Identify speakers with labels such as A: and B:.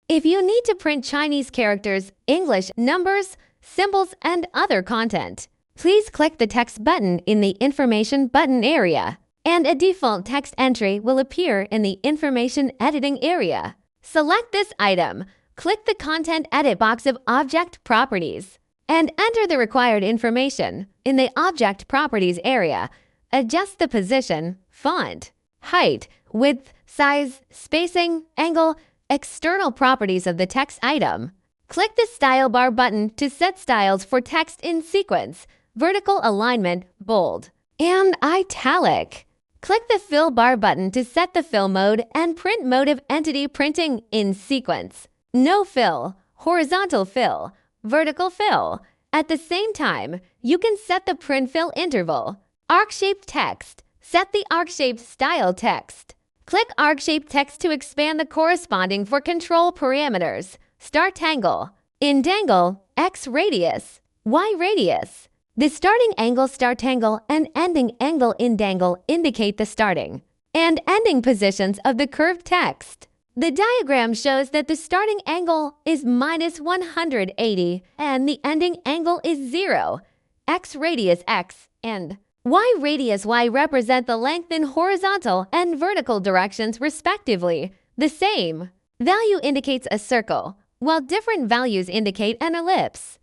A: If you need to print Chinese characters, English, numbers, symbols, and other content, please click the Text button in the Information button area, and a default text entry will appear in the Information editing area. Select this item, click the Content Edit box of Object Properties, and enter the required information in the Object Properties area. Adjust the position, font, height, width, size, spacing, angle, external properties of the text item. Click the Style bar button to set styles for text in sequence, vertical alignment, bold, and italic. Click the Fill bar button to set the fill mode and print mode of entity printing in sequence, no fill, horizontal fill, vertical fill. At the same time, you can set the print fill interval. Arc-shaped text. Set the arc-shaped style text. Click arc-shaped text to expand the corresponding for control parameters. Start angle. End angle, X radius, Y radius. The starting angle start angle and ending angle end angle indicate the starting and ending positions of the curved text. The diagram shows that the starting angle is -180 and the ending angle is 0. X radius X and Y radius Y represent the length in horizontal and vertical directions respectively. The same value indicates a circle, while different values indicate an ellipse.